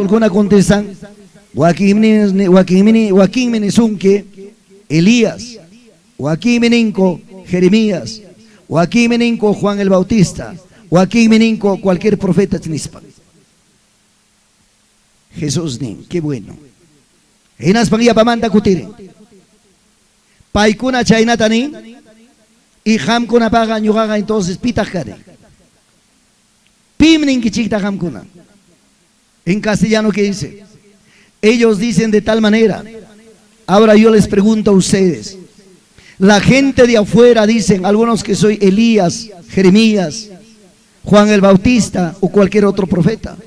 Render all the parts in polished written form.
apóstolkuna contestan, Joaquín Menesunque, Elías, Joaquín Meninco, Jeremías, Joaquín Meninco, Juan el Bautista, Joaquín Meninco, cualquier profeta Tnispa. Jesús nin, qué bueno. Enas pangia pamanta kutire. Paikuna chaynatani y hamkuna paga ñugaga entonces pitakare. Pimnin kichikta hamkuna. En castellano, ¿qué dice? Ellos dicen de tal manera. Ahora yo les pregunto a ustedes. La gente de afuera dicen, algunos que soy Elías, Jeremías, Juan el Bautista o cualquier otro profeta.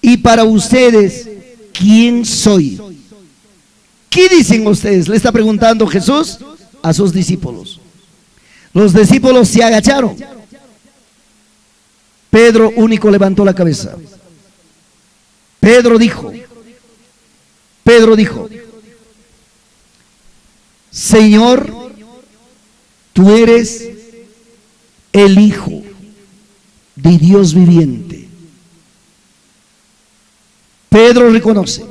Y para ustedes, ¿quién soy? ¿Qué dicen ustedes? Le está preguntando Jesús a sus discípulos. Los discípulos se agacharon. Pedro único levantó la cabeza. Pedro dijo, Señor, tú eres el Hijo de Dios viviente. Pedro reconoce.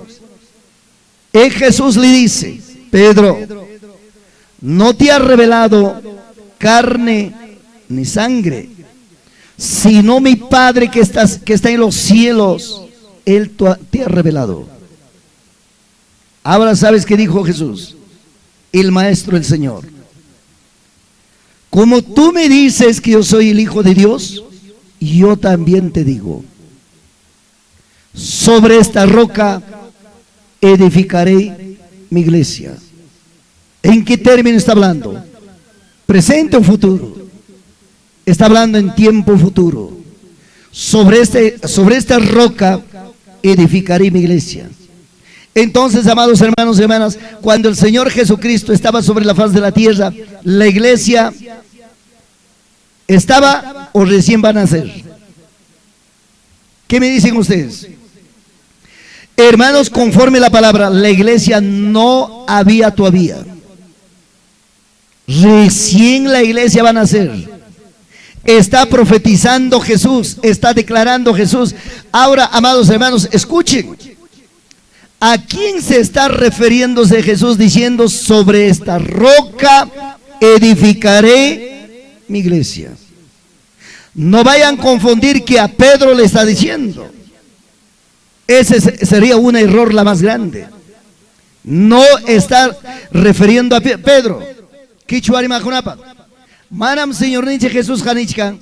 Y Jesús le dice, Pedro, no te ha revelado carne ni sangre, sino mi Padre que está en los cielos. Él te ha revelado. Ahora sabes qué dijo Jesús, el Maestro, el Señor. Como tú me dices que yo soy el Hijo de Dios, yo también te digo, sobre esta roca edificaré mi iglesia. ¿En qué término está hablando? ¿Presente o futuro? Está hablando en tiempo futuro. Sobre esta roca edificaré mi iglesia. Entonces, amados hermanos y hermanas, cuando el Señor Jesucristo estaba sobre la faz de la tierra, la iglesia estaba o recién va a nacer. ¿Qué me dicen ustedes? Hermanos, conforme la palabra, la iglesia no había todavía. Recién la iglesia va a nacer. Está profetizando Jesús, está declarando Jesús. Ahora, amados hermanos, escuchen. ¿A quién se está refiriéndose Jesús diciendo sobre esta roca edificaré mi iglesia? No vayan a confundir que a Pedro le está diciendo. Ese sería un error la más grande. No está refiriendo a Pedro. Quechua majunapa. Manam Señor Niche Jesús Janichka.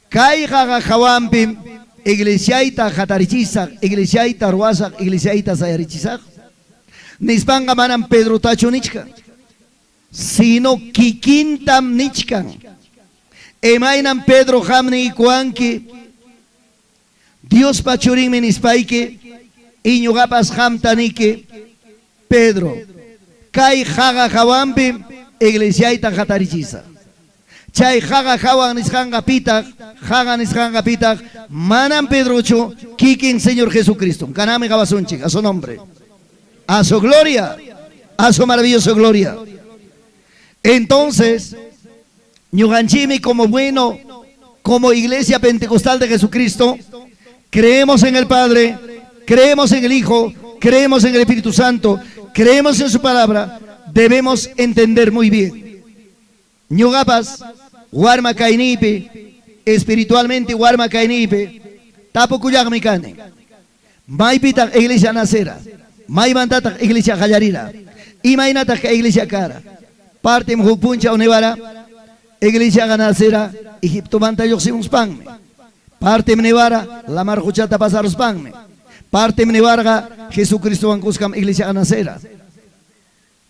Kai jaga jawampim. Iglesiaita jatarichisa, iglesiaita ruasa, iglesiaita sayarichisa. Nispanga manam Pedro tacho nichka. Sino kikintam nichkan. Emainam Pedro hamni ikuanki. Dios pachurin minispaike. Iñugapas hamtanike. Pedro. Kai jaga jawampi, iglesiaita jatarichisa. Chay jaga jawan nishanga pitag, manam Pedrocho, kikin Señor Jesucristo, caname gabasunchik, a su nombre, a su gloria, a su maravillosa gloria. Entonces, ñuganchimi como bueno, como iglesia pentecostal de Jesucristo, creemos en el Padre, creemos en el Hijo, creemos en el Espíritu Santo, creemos en su palabra, debemos entender muy bien. Ñugapas, Warma kainipe, espiritualmente Warma kainipe, tapo kuyagmikane. Maipita iglesia nacera, maimantata iglesia hallarira, y mainata iglesia cara. Parte mjupuncha onevara, iglesia ganacera, Egipto manta yoximos panme. Parte mnevara, la marjuchata pasaros panme. Parte mnevarga, Jesucristo ancuskam iglesia ganacera.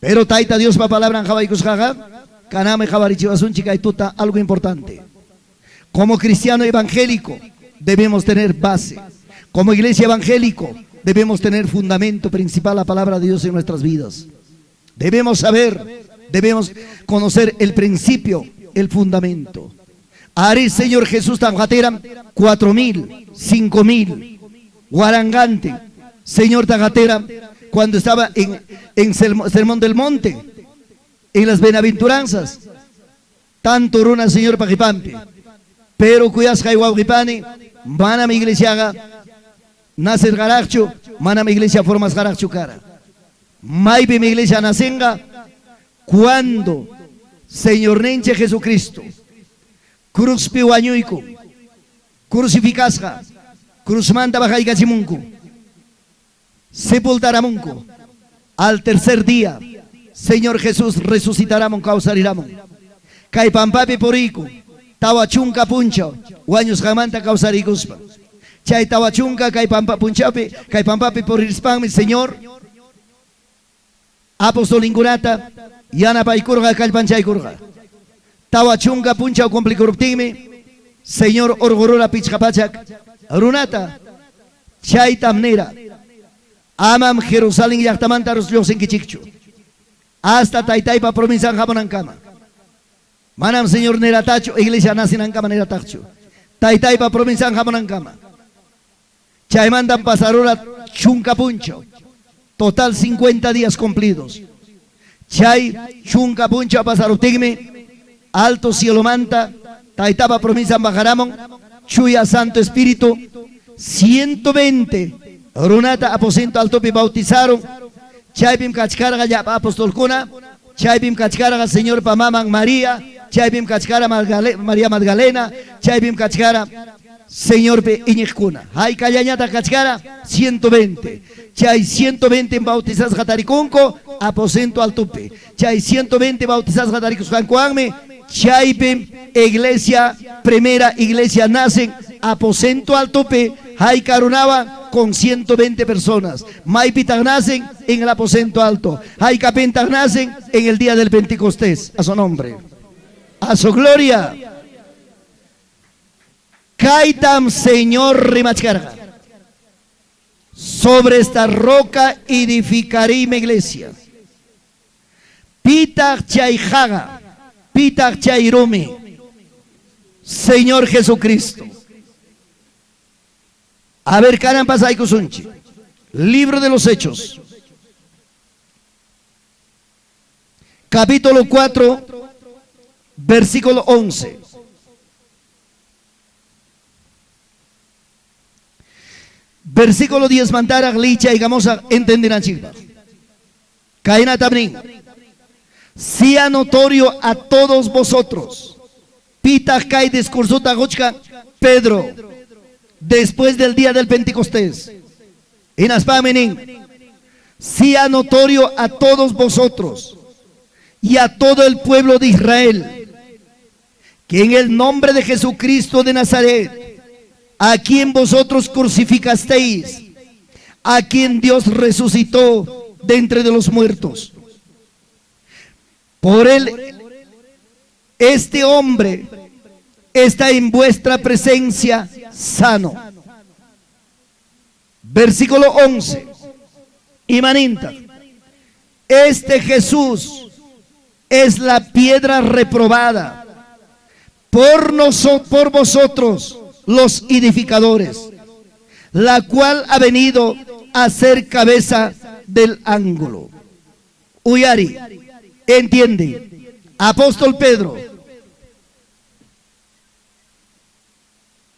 Pero taita Dios pa palabra en Javaikus Jaga. Caname Javarichivasunchica y tuta, algo importante. Como cristiano evangélico debemos tener base. Como iglesia evangélico debemos tener fundamento principal, la palabra de Dios en nuestras vidas. Debemos saber, debemos conocer el principio, el fundamento. Ari Señor Jesús Tagatera, 4,000, 5,000, Guarangante, Señor Tagatera, cuando estaba en Sermón del Monte. En las bienaventuranzas, tanto runa Señor Pajipampi, pero cuyas jaiwagipani, van a mi iglesia, nacer garachu, manam iglesia formas garachu cara. Maybe mi iglesia nacenga cuando Señor Nenche Jesucristo cruz piwañuico, crucificasca, cruz manta bajaigachimunku, sepultaramunku. Al tercer día, Señor Jesús resucitará mon causariramon. Kai pampapi poriku, tawachunka puncho, guaños jamanta causariguspa. Chay tawachunka kai pampa punchapi, kai pampapi porispami, Señor. Apóstol Ingurata, yana paikurga kalpanchaykurga. Tawachunka puncha complicoruptimi, Señor orgorora pichapachak, runata, chay tamnera. Amam Jerusalén yachtamanta los enkichikchu. Hasta Taitaipa provincia Jabonancama. Manam Señor Neratacho, iglesia Nasinancama Neratacho. Taitaipa provincia Jabonancama. Chaimandan pasarora chunca puncho. Total 50 días cumplidos. Chay chunca puncho pasarutigme. Alto cielo manta. Taitapa provincia Bajaramon. Chuya Santo Espíritu. 120. Runata aposento al topi bautizaron. Chaypim kachkarga ya apóstol kuna. Chaypim kachkarga Señor pa mamang María. Chaypim kachkara María Magdalena. Chaypim kachkara Señor pe iñikuna. Hay callañata kachkara 120. Chay 120 bautizados jataricunco. Aposento al topi. Chay 120 bautizados jataricus cancuanme. Chaypim iglesia, primera iglesia nacen. Aposento al tope. Hay Carunaba con 120 personas. Maipitag nacen en el aposento alto. Hay Capentag nacen en el día del Pentecostés. A su nombre. A su gloria. Kaitam Señor Rimachkarga. Sobre esta roca edificaré mi iglesia. Pitag Chayhaga. Pitag Chayrumi. Señor Jesucristo. A ver, caramba, Saikusunchi. Libro de los Hechos. Capítulo 4, versículo 11. Versículo 10, Mantara, Licha y Gamosa, entenderán, chicos. Caena también. Sea notorio a todos vosotros. Pita Kai discurso Tagochka, Pedro. Después del día del Pentecostés, en Aspamenín, sea notorio a todos vosotros y a todo el pueblo de Israel, que en el nombre de Jesucristo de Nazaret, a quien vosotros crucificasteis, a quien Dios resucitó de entre de los muertos, por él, este hombre está en vuestra presencia sano. Versículo 11. Imaninta. Este Jesús es la piedra reprobada por vosotros los edificadores, la cual ha venido a ser cabeza del ángulo. Uyari, entiende, apóstol Pedro,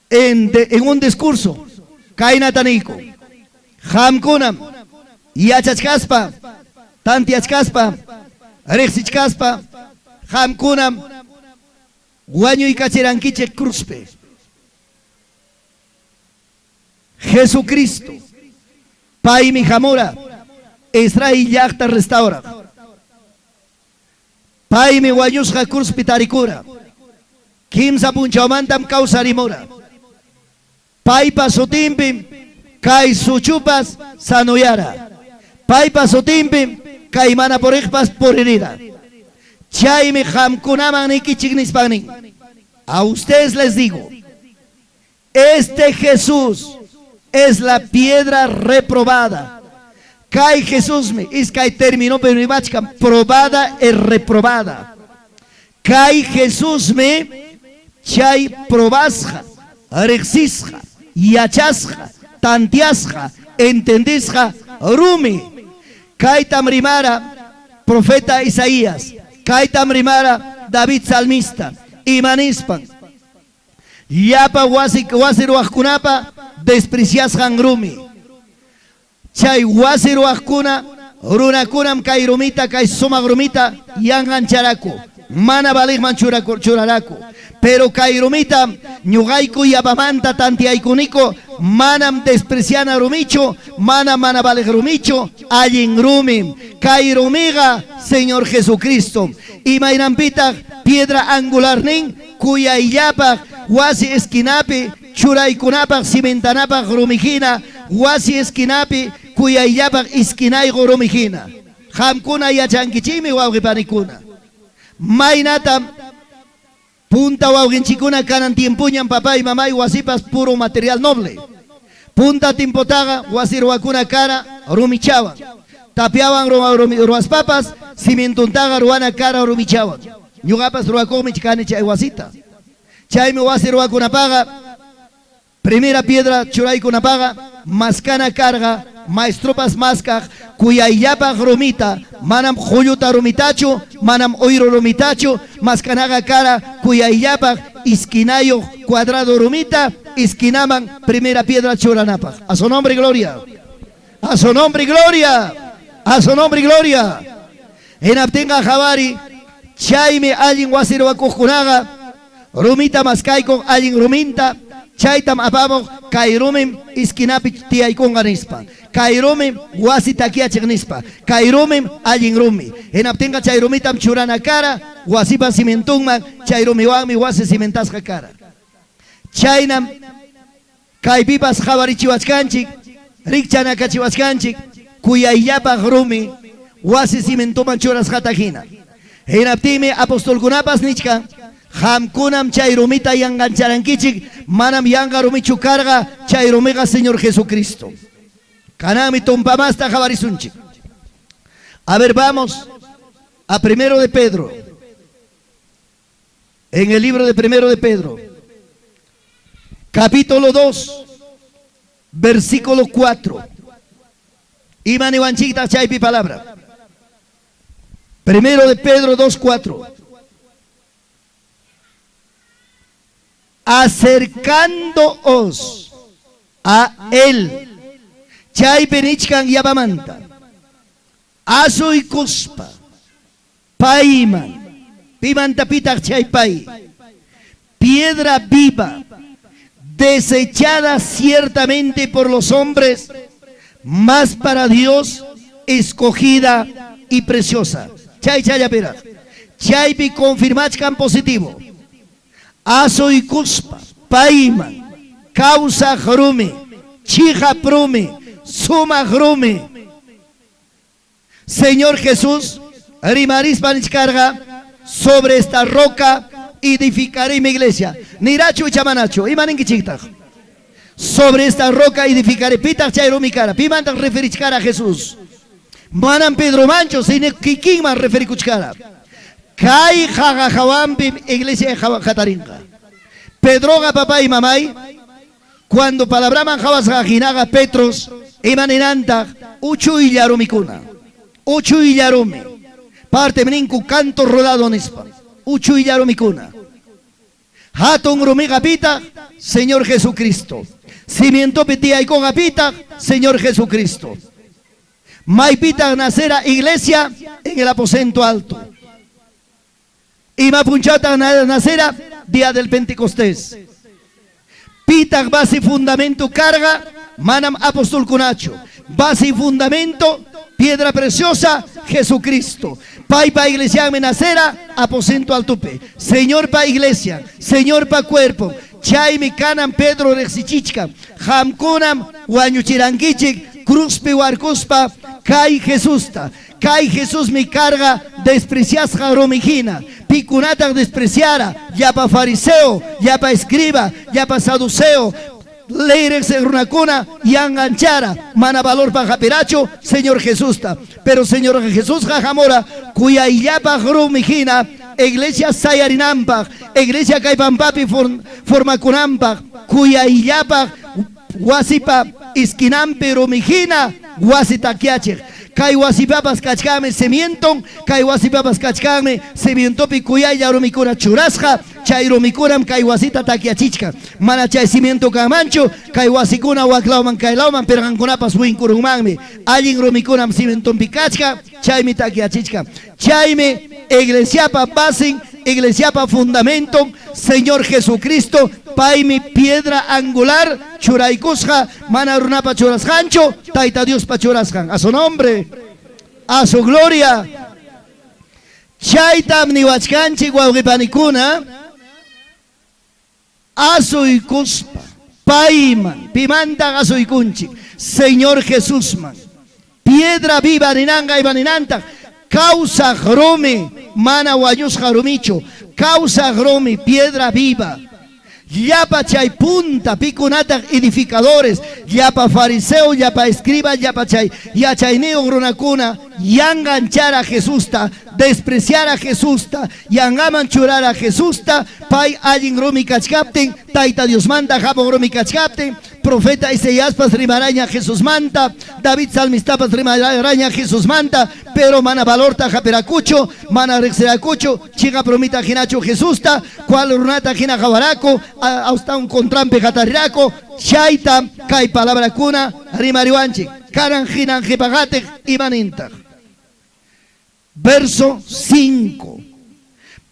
en un discurso, Kainatanico, Hamkunam, Yachachkaspa, Tantiachkaspa, Rexichkaspa, Hamkunam, Guaño y Cacheranquiche Cruzpe. Jesucristo, Pai mi Jamora, Israel Yachta restaura. Pai mi Guayusja Cruzpe Taricura, Kimsa Punchamantam Causarimora. Pai pasotimpim, kai suchupas sanoyara. Pai pasotimpim, kai mana porejpas por herida. Chay me jamkunaman ikichignispanin. A ustedes les digo, este Jesús es la piedra reprobada. Kai Jesús me, es kai terminó pero probada y reprobada. Kai Jesús me, chay probasja, rexisja. Yachasja, tantiasja, entendisja, rumi. Kaitam rimara, profeta Isaías. Kaitam rimara, David salmista. Imanispan. Yapa wasiruajkunapa, despreciasjan rumi. chay wasi ruwaqkuna runakunam kay rumita kay sumaq rumita yanqancharaku mana baligman churaraku pero kay rumita ñuqayku yapamanta tantiaykuniko manam despreciana rumicho mana balig rumicho allin rumi kay rumiga Señor Jesucristo imaynampita piedra angular nin kuyayllapaq wasi esquinapi churaykunapaq cimentanapaq rumijina wasi esquinapi kuyayllapaq isquinayqa rumijina qamkuna yachankichimi wawqipanikuna maynata punta wawqinchikuna kanan tiempuñan papá y mamá y wasipas puro material noble punta timpotaga wasi ruwakuna kara rumichawan tapiawan ruwaspapas cimentuntaga ruwana kara rumichawan ñuqapas ruwakuqmi kani chay wasita chaymi wasi ruwakunapaqa primera piedra churaykunapaqa maskana karga maestropas maskaq kuyayllapaq rumita manam quyuta rumitachu manam uyru rumitachu maskanaqa kara kuyayllapaq isquinayo cuadrado rumita isquinaman primera piedra churanapaq a su nombre y gloria a su nombre y gloria a su nombre y gloria hinaptinqa jawari chaymi allin wasi ruwakuqkunaqa rumita maskayku allin ruminta chaytam apamuq kay rumim isquinapi tiyaykunqa nispa kay rumim wasi takiachiq nispa kay rumim allin rumi hinaptinqa chay rumitam churana kara wasipa cimentunman chay rumiwanmi wasi cimentasqa kara chaynam kaypipas qhawarichiwachkanchik rikchanakachiwachkanchik kuyayllapaq rumi wasi cimentuman churasqata hina hinaptinmi apostolkunapas nichka qamkunam chay rumita yanqancharankichik manam yanqa rumichu karqa chay rumiqa Señor Jesucristo kanami tumpamasta qhawarisunchik a ver vamos a primero de Pedro en el libro de primero de Pedro capítulo 2 versículo 4 imani wanchikta chaypi palabra primero de Pedro 2:4 acercándoos a él chay benichkan yapamanta asoy kuspa paiman pimanta pitaq chay pay piedra viva desechada ciertamente por los hombres mas para Dios escogida y preciosa chay chayapira chaypi confirmachkan positivo asoy kuspa paima causa rumi chija prumi suma rumi Señor Jesús rimaris panichkarga sobre esta roca edificaré mi iglesia nirachu chamanacho imaninkichiktaj sobre esta roca edificaré pitak chay rumi kara pimantak referichkara Jesús manam Pedro Mancho sine kikinman referikuchkara kay jawampi iglesia jataringa Pedroga papá y mamay cuando palabraman jawas gajinaga Petros imaninanta uchu y yarumikuna uchu y yarumi parte meninku canto rodado nispa uchu y yarumikuna hatun rumiga pita Señor Jesucristo cimiento pitia y con apita Señor Jesucristo maipita nacera iglesia en el aposento alto y mapunchata nacera día del Pentecostés pitak base fundamento carga manam apóstol kunacho base y fundamento piedra preciosa Jesucristo pai pa iglesia menacera aposento al tupe Señor pa iglesia Señor pa cuerpo chaymi kanan Pedro rexichichka hamkunam wañuchirankichik cruzpi warkuspa kay Jesusta kay Jesús mi carga despreciasqa rumijina pikunata despreciara ya pa fariseo ya pa escriba ya pa saduceo leires runakuna y enganchara mana valor pa japiracho Señor Jesús pero Señor Jesús jajamora cuya illapa rumijina iglesia sayarinampa iglesia kaypampapi formakunampa cuya illapa wasipa iskinampi rumijina wasitakiachik Kaiwasipapas kachkame cemiento, kaiwasipapas kachkame cemiento pikuyaya rumikura churasja, chay rumikuram kaiwasita takiachichka. Mana chay cimiento kamancho, kaiwasikuna waklauman kailauman pergankunapas winkurumangme. Allin rumikuram cemiento pikachka, chaymi takiachichka. Chaymi iglesiapa basin, iglesiapa fundamento, Señor Jesucristo, paimi piedra angular, churaikusja, mana runapa churasjancho, taita Dios pa churasjan. A su nombre, a su gloria. Chaitam niwachkanchi guaugipanikuna, asuikuspa, paiman, pimanta asuikunchi, Señor Jesús man, piedra viva ninanga y baninanta, causa grome, mana guayus jarumicho, causa grome, piedra viva. Yapa chay punta, picunata edificadores, yapa fariseo, yapa escriba, yapa chay, yachaineo grunacuna, yanganchar a Jesús, despreciar a Jesús, yangamanchurar a Jesús, pai allin rumi kachkapten, taita Dios manda, jabo rumi kachkapten, profeta Isaías pas rimaraña Jesús manta, David salmista pas rimaraña Jesús manta, pero mana valorta japeracucho, mana rexeracucho, chiga promita ginacho Jesús, cual runata gina jabaraco, hasta un contrampe jatariraco, chaita, kai palabra cuna, rimariuanchi, karan ginan jepagate y maninta. Verso 5.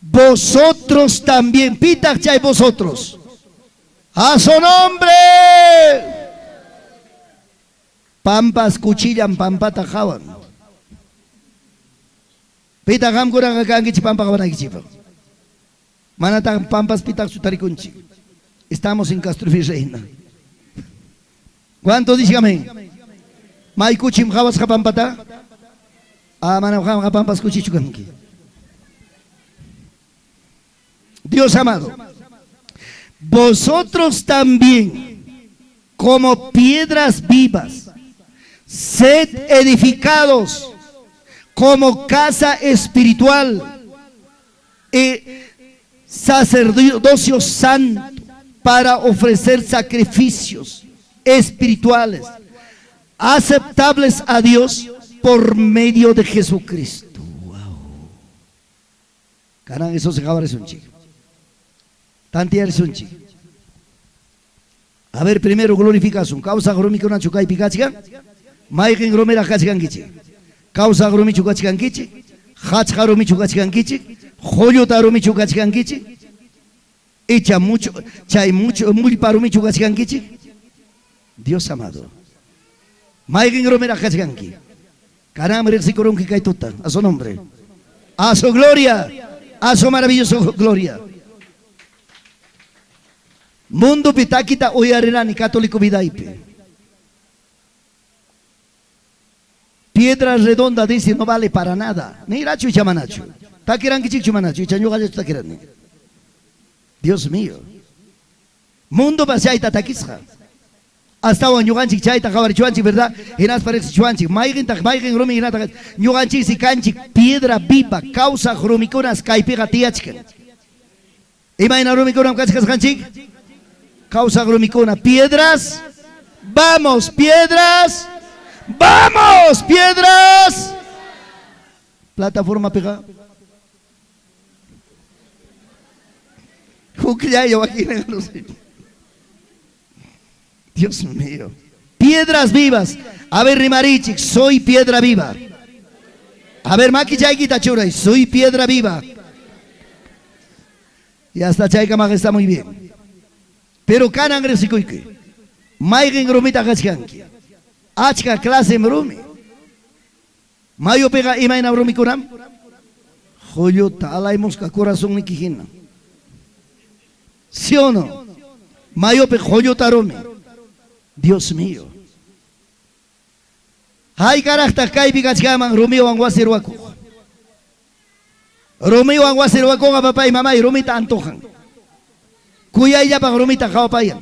Vosotros también, pita chay vosotros. A su nombre. Pampas cuchillan, pampata jaban. Pita gam kurang akangichi pampa jaban agichipa. Manata pampas pita sutaricunchi. Estamos en Castrovirreyna. ¿Cuánto dice amén? Mai kuchim jawas japampata. Manam japampas kuchichukanki. Dios amado. Vosotros también, como piedras vivas, sed edificados como casa espiritual y sacerdocio santo para ofrecer sacrificios espirituales aceptables a Dios por medio de Jesucristo. Wow. Caramba, eso se acaba un chico. A ver, primero glorificación. Causa gromika una chukai picachica. Maiken gromera kachikankichi. Causa gromi chukachikankichi. Hach haromi chukachikankichi. Joyo taromi chukachikankichi. Echa mucho, chay mucho, muy paromi chukachikankichi. Dios amado. Maiken gromera kachikanki. Caramba, rexikoron que kaituta. A su nombre. A su gloria. A su maravillosa gloria. Mundo pitakita oyarerani católico vidaipe. Piedra redonda dice no vale para nada. Ni racho y chamanacho. Takiran kichik chamanacho y chanyo gallo takiran. Dios mío. Mundo pasaita takisja. Hasta un yuganchik chaita kabarichuanchik, ¿verdad? Enas parece chuanchik. Maigen romi inata. Yuganchik si canchik piedra viva causa romikonas kaipega tiachken. Imaina romikonas kachkas canchik. Causa gromicona, piedras, vamos, piedras, vamos, piedras. Plataforma pega. Dios mío. Piedras vivas. A ver, Rimarichik, soy piedra viva. A ver, Maki Chaikita Churay, soy piedra viva. Y hasta Chaika Mag está muy bien. Pero kanan resikuike. Maigen gromita kachkanki. Achka clase mrumi. Mayo pega imaina brumi kuram. Joyota alaimos ka corazón nikijina. ¿Sí o no? Mayo pe joyota rome. Dios mío. Hay carácter kaipi kachkaman Romeo anguasiruaku. Romeo anguasiruaku a papá y mamá y romita antojan. Kuya ya para romita kawapayan.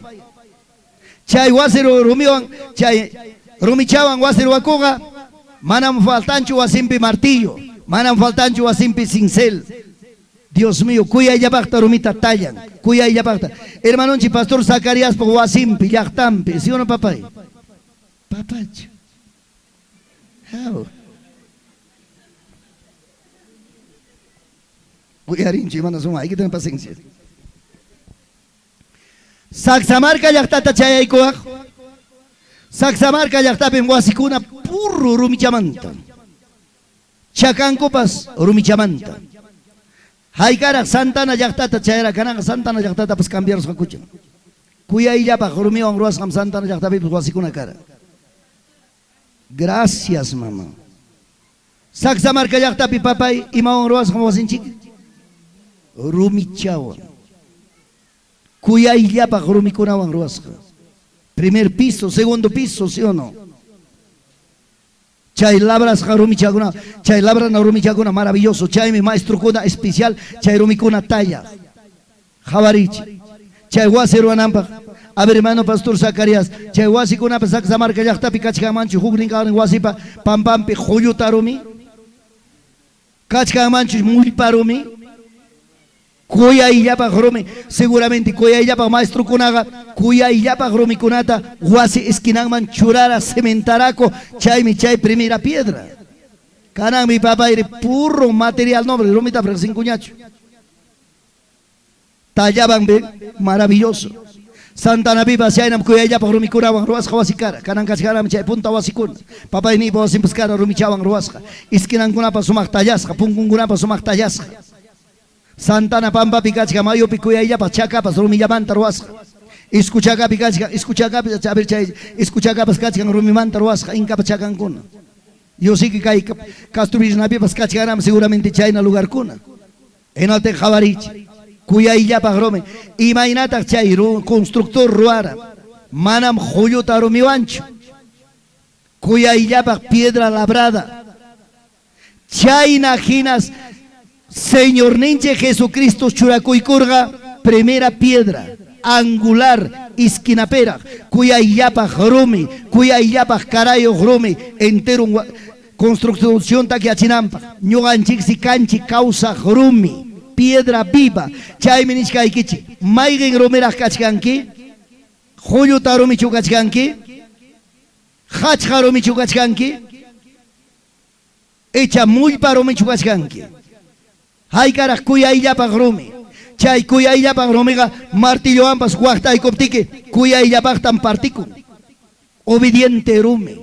Chay wasero Romeo chay romichawan wasero akoga. Manam faltancho wasimpi martillo. Manam faltancho wasimpi cincel. Dios mío, cuya ya basta romita tallan. Cuya ya basta. Hermanonchi pastor Zacarías por wasimpi yachtampi. ¿Sí o no papá? Papacho. Cuyarinchi, mana suma, hay que tener paciencia. Saxamarca llaqtata chayaykuwaq. Saxamarca llaqtapim wasikuna purru rumichamanta. Chacancopas rumichamanta. Haykaraq Santana llaqtata chayara kananga Santana llaqtata pues cambiaros hakuchan. Kuyayllapaq rumiwan ruwasqam Santana llaqtapi pues wasikuna kara. Gracias mamá. Saxamarca llaqtapi papay imawan ruwasqam wasinchik. Rumichawan. Kuyayllapaq rumikunawan ruwasqa. Primer piso, segundo piso, ¿sí o no? Chay labras rumichaguna, chay labras rumichaguna maravilloso, chay mi maestro kuna especial, chay rumikuna talla. Javarichi. Chay wasi ruanampa. A ver, hermano Pastor Zacarías, chay wasi kuna pasak samarca llaqtapi kachkamanchu hukninkawan wasipa pampampi huyutarumi. Kachkamanchu mullparumi. Kuyayllapaq rumi, seguramente kuyayllapaq maestro kunaga, kuyayllapaq rumi kunata, wasi esquinanman churara cementaraco, chaymi chay primera piedra. Kanan mi papá ire puro material noble, rumita pero sin cuñacho. Tallaban be, maravilloso. Santana Viva Siainam kuyayllapaq rumi kunawan ruwasqa wasikara, kanan kachkaram chay punta wasikuna. Papá ni po simpuskara rumichawan ruwasqa. Esquinankunapas sumaq tallasqa, punkunkunapas sumaq tallasqa. Santana Pampa Picachka Mayo Picuyayapa Chacapas Rumillamanta Ruasca. Escuchaca Picachka, escuchaca, a ver, escuchacapas Cachkan Rumimanta Ruasca, Incapa Chacancuna. Yo sí que cae Castrovirreyna Pipas Cachkaram seguramente China lugar cuna. En Alte Javarich, Cuyayapa Rome. Imaginata Chay, constructor Ruara, Manam Joyota Rumiwancho. Cuyayapa piedra labrada. Chayna Ginas. Señor Ninche Jesucristo Churacuycurga, primera piedra, angular, isquinapera, Cuyayllapaq rumi, Cuyayllapaq carayo rumi, entero construcción taquiachinampa, ñuganchik sikanchi causa rumi, piedra viva, chaymi nishkaykichik, mayqin rumiraq kachkanki, Julluta rumichu kachkanki, hachqa rumichu kachkanki, echa mullpa rumichu kachkanki. Haykaraq kuyayllapaq rumi. Chay kuyayllapaq rumiqa martillo ampas waqtay koptiki kuyayllapaqtan partikun. Obediente rumi.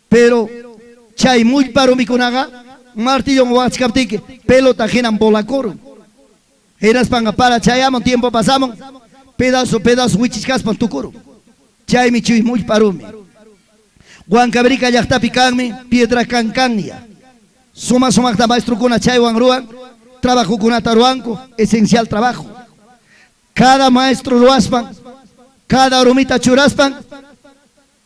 Pero chay mullpa rumikunaqa martillo waqchkaptiki pelota hinan bolakorun. Hinaspanga para chayamon tiempo pasamos pedazo wichichkaspan tukuru. Chaymi chuy mullpa rumi. Huancabrica llaqtapi kanmi piedra cancania. Suma sumakta maestro kuna chaywan ruan. Trabajo con ataruanco, esencial trabajo. Cada maestro lo aspan, cada rumita churaspan,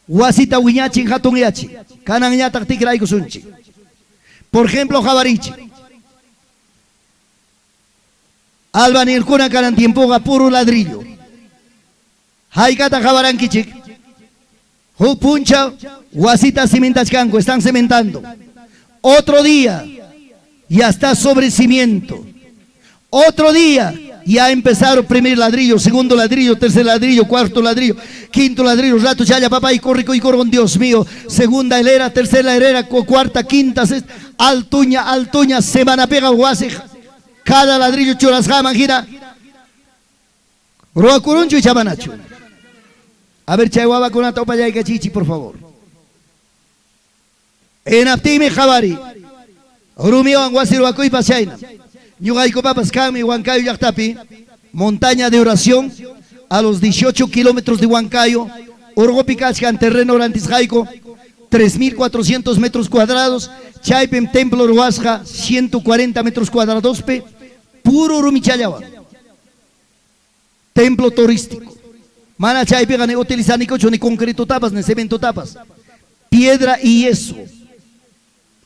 wasita wiñachin hatun yachi, kanan yatak tikraiku sunchi. Por ejemplo, Javarichi. Albanil kuna kanan tiempoga puro ladrillo. Haikata Javarankichik. Puncha, wasita cimentachkanko, están cementando. Otro día. Ya está sobre cimiento. Otro día ya empezaron primer ladrillo, segundo ladrillo, tercer ladrillo, cuarto ladrillo, quinto ladrillo, rato chaya papá y corre con Dios mío. Segunda hilera, tercera hilera, cuarta, quinta, sexta, altuña, semana pega guase. Cada ladrillo churas jaman gira. Roa curuncho y chamanacho. A ver, chayhuaba con una topa ya y cachichi, por favor. En Aptime Javari. Rumiwan wasiruakuy pasayna. Ñuqayku papas kami Huancayo llaqtapi, montaña de oración a los 18 kilómetros de Huancayo, Urgopi kachkan terreno rantisjaico, 3.400 metros cuadrados, chaypem templo ruasja, 140 metros cuadrados, puro rumichayawa. Templo turístico. Mana chaype gane utilizanico ni concreto tapas, ni cemento tapas. Piedra y yeso.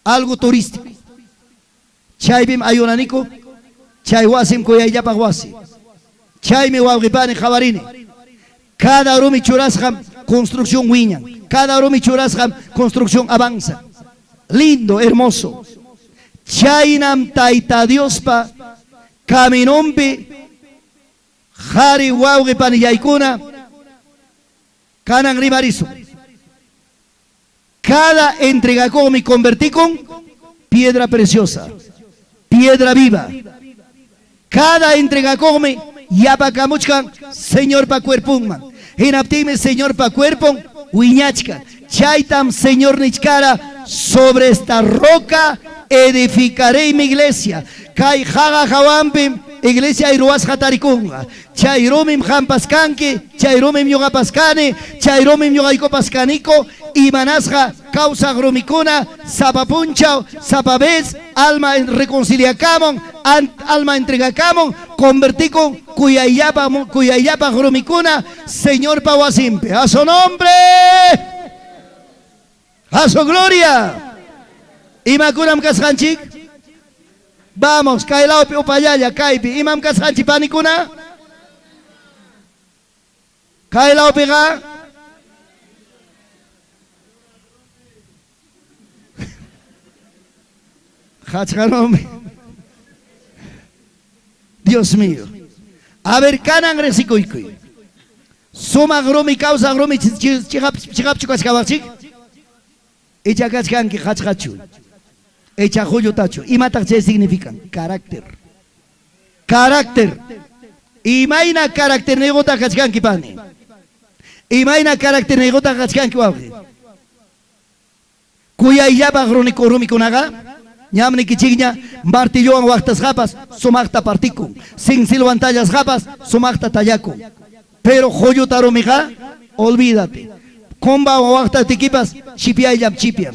Algo turístico. Chaypim ayunanico, chaywasim kuyayllapaq wasi. Chaymi wawqipani javarine. Cada rumi churasjam construcción wiñan. Cada rumi churasjam construcción avanza. Lindo, hermoso. Chaynam tayta Diospa caminompi jari wawqipani yaykuna kanan rimarizo. Cada entregacomi convertí con piedra preciosa. Piedra viva, Cada entrega come, ya pa camuchkan, Señor pa cuerpumman. Hinaptime, Señor pa cuerpon, huiñachka. Chaitam, Señor nichkara, sobre esta roca edificaré mi iglesia. Kai jaga jawampim, iglesia iruas hatarikunga. Chairomim jampaskanki, chairomim yoga paskane, chairomim yoga iko paskaniko, y manasja causa gromicuna, sapapunchao, sapabes, alma reconciliacamon, alma entregacamon, convertí con cuyayapa gromicuna, Señor Pahuasimpe. A su nombre, a su gloria. Imakunam kashanchik. Vamos, kailao upayaya, kaipi. Imam kashanchi panikuna. Kailao pega. Dios mío. A ver, canan resikoikui. Suma gromi causa gromi chigap chukashkawachik. Echa kachkanki hachhachu. Echa joyotacho. ¿Y matak qué significan? Carácter. Carácter. Imaina carácter negota kachkanki pani. Imaina carácter negota kachkanki waje. Kuya iyaba gromi kunaga. Ñamni kichigña, martilloan waqtas japas, sumaqta partikun. Sin silvantallas japas, sumaqta tallakun. Pero joyotaro mija, olvídate. Comba o waqta tikipas, chipiayam chipiam.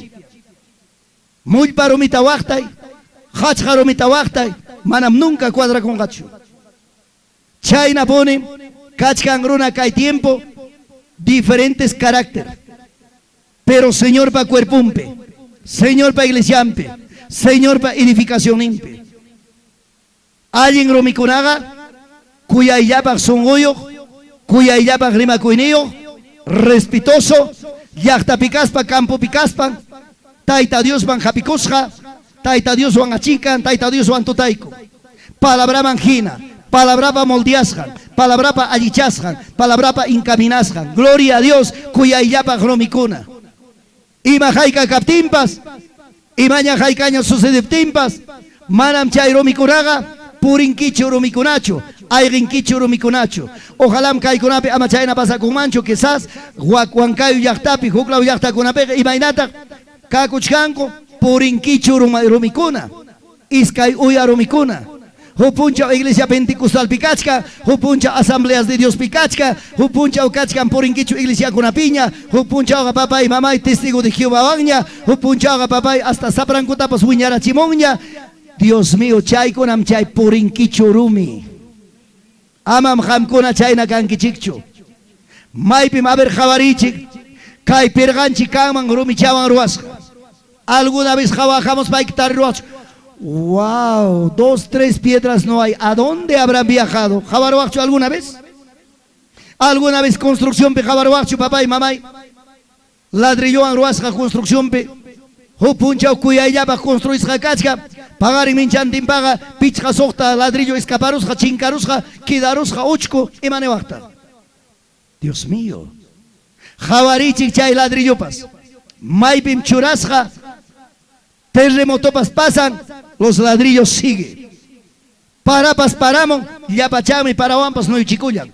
Muy paromita waqtay, hachjaromita waqtay, manam nunca cuadra con gacho. Chayna pone, kachkan runa kay tiempo, diferentes carácter. Pero Señor pa cuerpumpe, Señor pa iglesiampe, Señor pa edificación impe. Alguien romikunaga, cuya illapak songoyo, cuya illapak rima cuineo, respetuoso, yachta picaspa, campo picaspa, taita Dios van japicosja, taita Dios van achican, taita Dios van totaiko. Palabra manjina, palabra pa moldeasjan, palabra pa allichasjan, palabra pa incaminasjan. Gloria a Dios, cuya illapak romikuna. Ima jaika captimpas, imaña jaikaña sucedeptimpas, manam chay romikunaga, purinkicho romikunacho, ayrinkicho romikunacho. Ojalá kaikunape ama chayna pasa con mancho, quizás, huacuancayo yachtapi, juclau yachta kunape, imainata, kakuchkanko, purinkicho romikuna, iskay uya romikuna. Hupuncha iglesia pentecostal picachka, hupuncha asambleas de Dios picachka, hupuncha ukachkan purinkichu iglesia kunapiña, hupuncha papá y mamá y testigo de Jehová baña, hupuncha papá hasta saprankutapas wiñara chimonña. Dios mío, chay kunam chay purinkichu rumi. Amam hamkuna chayna kankichikchu. Maipim haber javarichik, kay perganchi kaman rumi chawan ruasca. Alguna vez trabajamos para quitar ruasca. Wow, 2, 3 piedras no hay. ¿A dónde habrán viajado? ¿Jabaroacho alguna vez? ¿Alguna vez construcción pe Jabaroacho, papá y mamá? Ladrillo en ruasca construcción pe. Hupuncha cuyaya para construir jacachka. Pagar y minchantin paga. Pichja sokta ladrillo escaparusja, chincarusja, kidarusja, uchko y manewachta. Dios mío. Jabarichik chay ladrillo pas. Maipim churasja. Terremotopas pasan, los ladrillos siguen. Parapas paramos, yapachami parawampas no chicuyan.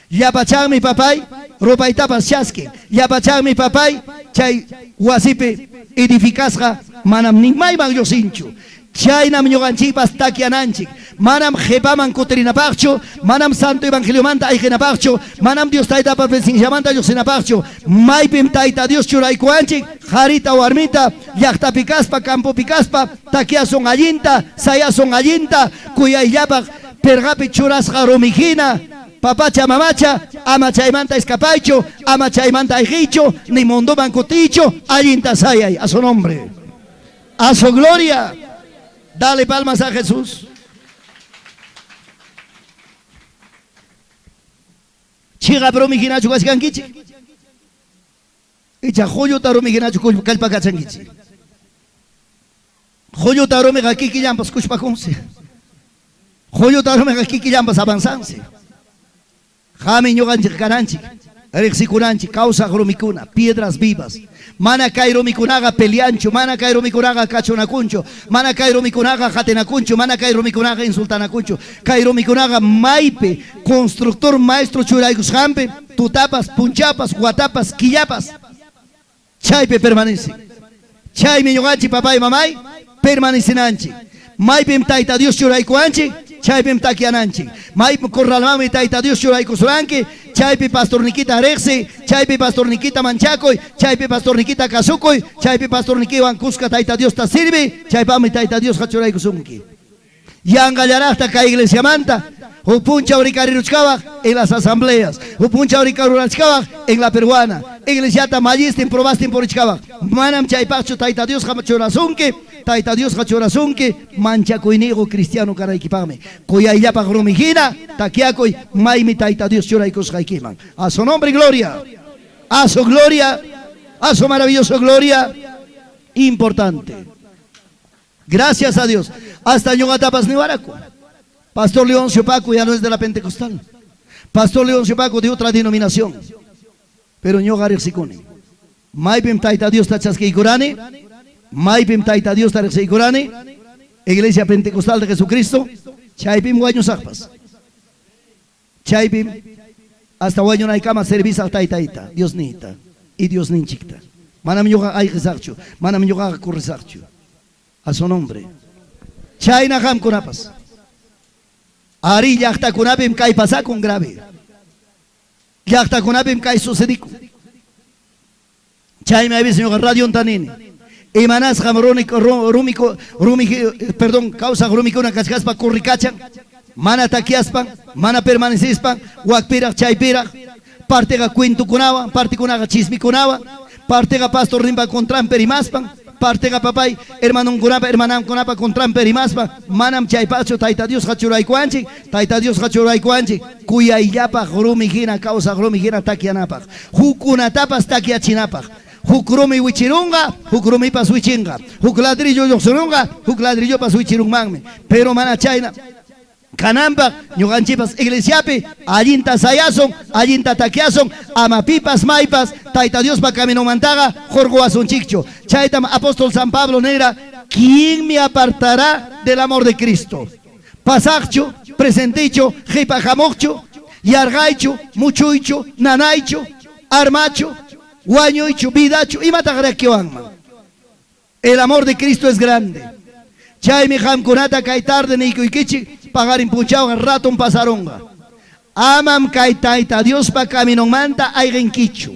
Yapachami papay, ropaitapas chasque. Yapachami papay, chay wasipe edificasja, manam ningmayman yo sinchu. Chaynam ñoganchipas takiananchik. Manam jepaman kuterinapacho, manam santo evangelio manta aygenapacho, manam Dios taita papensinjamanta yosenapacho. Maipim taita Dios churaykuanchik, jarita o armita, yachta picaspa, campo picaspa, takia son allinta, saya son allinta, cuya yapak pergapi churas jaromijina, papacha mamacha, ama chaymanta escapaicho, ama chaymanta aygicho, ni mondo bancoticho, allinta sayay, a su nombre, a su gloria. Dale palmas a Jesús. Chiga promi ginachu kaskankichi. Echa joyo taromi ginachu kalpa kachankichi. Joyo taromi gakiki llampas kushpakunse. Joyo taromi gakiki llampas avanzanse. Jami ñoganchik karanchik. Rexicuranchi, causa gromicuna, piedras vivas. Mana cairo micunaga peleancho, mana cairo micunaga cachonacuncho, mana cairo micunaga jatenacuncho, mana cairo micunaga insultanacuncho, cairo micunaga maipe, constructor maestro churaicus jampe, tutapas, punchapas, guatapas, quillapas. Chaype permanece. Chay miñogachi papá y mamay, permanecenanchi. Maipem taita Dios churaicuanchi, chaypem taquiananchi. Maipem corralmami taita Dios churaicusuranque, chaype pastorniquita rexi, chaype pastorniquita manchacoy, chaype pastorniquita casucoy, chaype pastorniquita cusca taita Dios ta sirve, chaypami taita Dios hachuraicusunqui. Yangallarasta ca iglesia manta, upuncha uricariruchkabaj en las asambleas, upuncha uricariruchkabaj en la peruana, iglesiata mayistin probastin por ichkabaj. Manam chaypacho taita Dios hachurasunque, taita Dios hachurasunque, manchacoinigo cristiano caraikipame. Coyayapa gromijina, taquiacoy, maimi taita Dios churaicos jaikiman. A su nombre gloria, a su gloria, a su maravillosa gloria, importante. Gracias a Dios. Hasta Ñogatapas Nivaraco. Pastor Leoncio Paco ya no es de la Pentecostal. Pastor Leoncio Paco de otra denominación. Pero Ñogarexicone. Maipem taita Dios tachasqueicurane. Maipem taita Dios tarexeicurane. Iglesia Pentecostal de Jesucristo. Chaipim guaños arpas. Chaipim hasta guaño naikama servisa taitaita. Dios nita. Y Dios ninchicta. Manam yoga ay gesarcho. Manam yoga corresarcho. A su nombre. Chayna ham kunapas. Ari yachta kunapim kai pasa con grave. Yachta kunapim kai sucedico. Chay me avisa señor radio tanini. Emanas ham perdón, causa rumico una cascaspa curricachan. Mana taquiaspan, mana permanecispan, wakpira chaypira, partega cuento kunava, parte kunaga chismi kunava, partega pastor rimba contram perimaspan. Partega papay, hermano kunapa, hermanam kunapa contram perimaspa, manam chaypacho, taita Dios hachuraicuanchi, taita Dios hachuraicuanchi, cuyayapa grumigina causa grumigina taquianapa, hukunatapas taquiachinapa, hukrumi wichirunga, hukrumi pas wichinga, hukladrillo yoxurunga, hukladrillo pas wichirungmangme, pero mana chayna. Canamba, ñuganchipas iglesiapi, allinta sayason, allinta taquiason, amapipas, maipas, taita Dios pa camino mantaga, jorgo asunchicho. Chaitam apóstol San Pablo negra, ¿quién me apartará del amor de Cristo? Pasacho, presenticho, jipajamocho, yargaicho, muchuicho, nanaicho, armacho, guañoicho, vidacho, y matagrequioanma. El amor de Cristo es grande. Chay mi ham kunata kai tarde ni kuikichi pagar impuchao en rato un pasaronga. Amam kai taita Dios pa camino manta ay renquicho.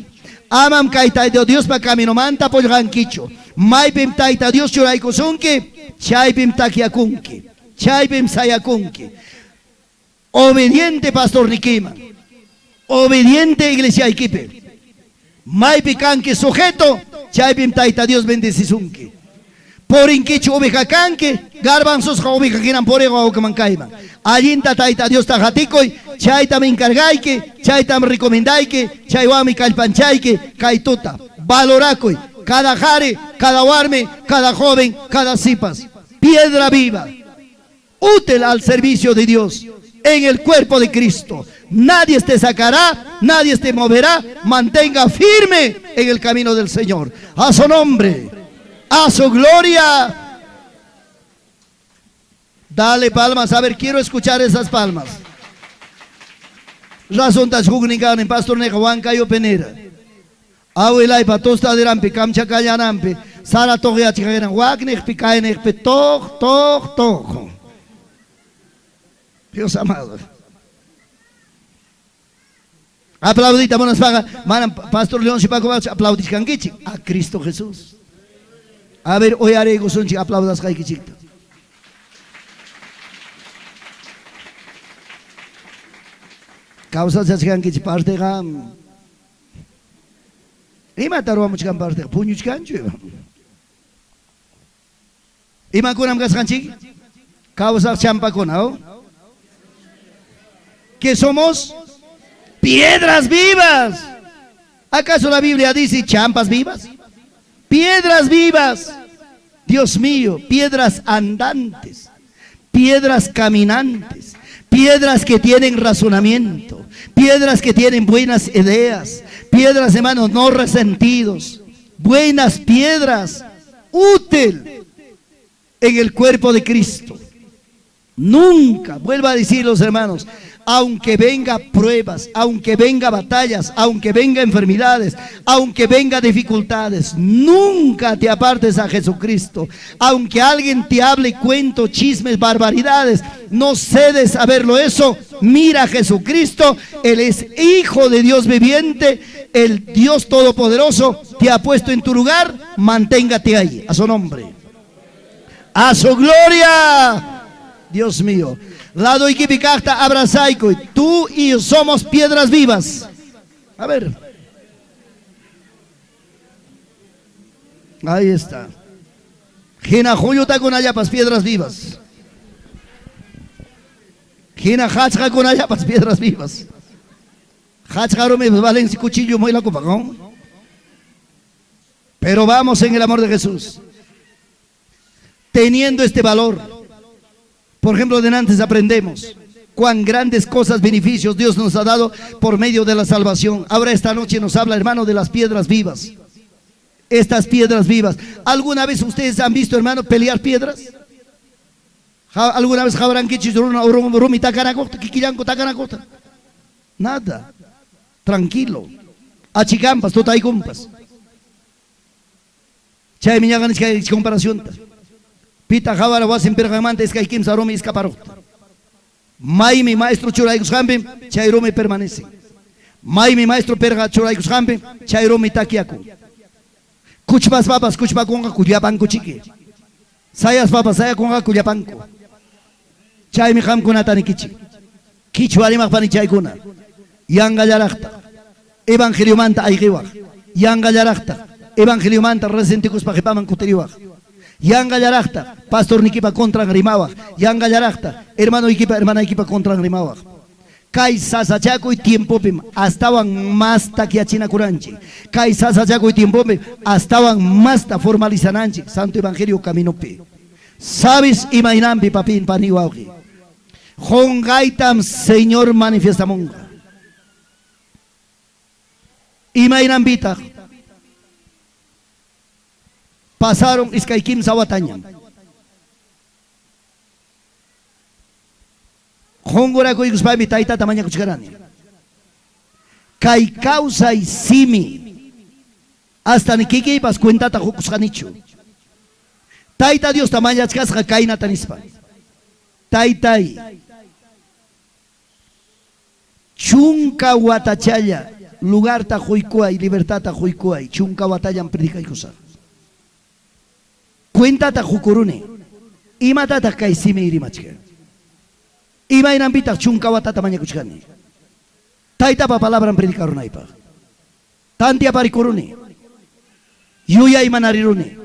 Amam kai taita Dios pa camino manta por ranquicho. Maipim taita Dios churaikusunki, chaipim takiakunki, chaipim sayakunki. Obediente pastor Nikima. Obediente iglesia Iquipe. Maipi kanki sujeto, chaipim taita Dios bendecisunki. Por inquicho oveja canque, garbanzos oveja quinan por ego o que mancaiman. Allinta taita Dios tajaticoy, chaytam encargaique, chaytam recomendaike, chaywami calpanchaike, kaituta, valoracoy, cada jare, cada warme, cada joven, cada cipas. Piedra viva, útil al servicio de Dios, en el cuerpo de Cristo. Nadie te sacará, nadie te moverá, mantenga firme en el camino del Señor. A su nombre. A su gloria. Dale palmas, a ver, quiero escuchar esas palmas. Razón tas jugnigan en pastor neja huancayo penera. Abuelay patosta de rampe, camcha cayanampe, sara togia chicayeran, wagnek picayenek, toh. Dios amado. Aplaudita, buenas pagas. Pastor Leoncio Paco, aplaudis canquichi. A Cristo Jesús. A ver, hoy haré gozonchi, aplaudas jaikichikta. Causas chaskankichi parte gam. Ima taruamuch gam parte, puñuch cancho. Ima kunam gaskanchik. Causas champacona, que somos piedras vivas. ¿Acaso la Biblia dice champas vivas? Piedras vivas, Dios mío, piedras andantes, piedras caminantes, piedras que tienen razonamiento, piedras que tienen buenas ideas, piedras, hermanos, no resentidos, buenas piedras, útil en el cuerpo de Cristo. Nunca, vuelvo a decir los hermanos, aunque venga pruebas, aunque venga batallas, aunque venga enfermedades, aunque venga dificultades, nunca te apartes a Jesucristo. Aunque alguien te hable cuento, chismes, barbaridades, no cedes a verlo eso. Mira a Jesucristo, Él es Hijo de Dios viviente, el Dios Todopoderoso te ha puesto en tu lugar, manténgate ahí, a su nombre, a su gloria. Dios mío, lado y kipicacta abrazaico, tú y yo somos piedras vivas. A ver, ahí está. Gina Juyuta con ayapas, piedras vivas. Gina Hachka con ayapas, piedras vivas. Hachka me valen si cuchillo muy la copa, ¿no? Pero vamos en el amor de Jesús, teniendo este valor. Por ejemplo, de antes aprendemos cuán grandes cosas, beneficios Dios nos ha dado por medio de la salvación. Ahora esta noche nos habla, hermano, de las piedras vivas. Estas piedras vivas. ¿Alguna vez ustedes han visto, hermano, pelear piedras? ¿Alguna vez habrán nada? Tranquilo. Achicampas, total compas. Chay miñagan es comparación. Pita jabara wasin pergamante es que hay quien saromi escaparó. May mi maestro churaikus jambe, chairomi permanece. May mi maestro perga churaikus jambe, chairomi takiaku. Kuchpas papas, kuchpa conga, cuyapanco chique. Sayas papas, saya conga, cuyapanco. Chay mi ham kunatani kichi. Kichwari mapani chay kuna. Yanga yarakta. Evangelio manta aygiwa. Yanga yarakta. Evangelio manta resentikus pajepaman kuteriwa. Yanga yarakta, pastor nikipa contra grimawa. Yanga yarakta, hermano equipa, hermana equipa contra grimawa. Kai sasachaco y tiempo pim, estaban más taquiachina curanchi. Kai sasachaco y tiempo pim, estaban más ta formalizananchi. Santo Evangelio camino pe. Sabes imaginambi papín paniwauji. Jongaitam Señor manifiesta monga. Imaginambita. Pasaron iskaikim sawataña. Hongora koyuspami taita tamaña kuchkarani. Kai causa y simi. Hasta ni kiki pas cuenta ta jukusanichu. Taita Dios tamaña chkasqa kaina tanispa. Taitai. Chunka watachaya. Lugar ta juikua y libertad ta juikua y chunka watayan predica y cosa. Cuenta ta jukurune, ima tata kaisime irimachka, ima inambita chunka watata maña kuchkani, taita pa palabra predicarunaipa, tantia parikurune, yuya imanarirune,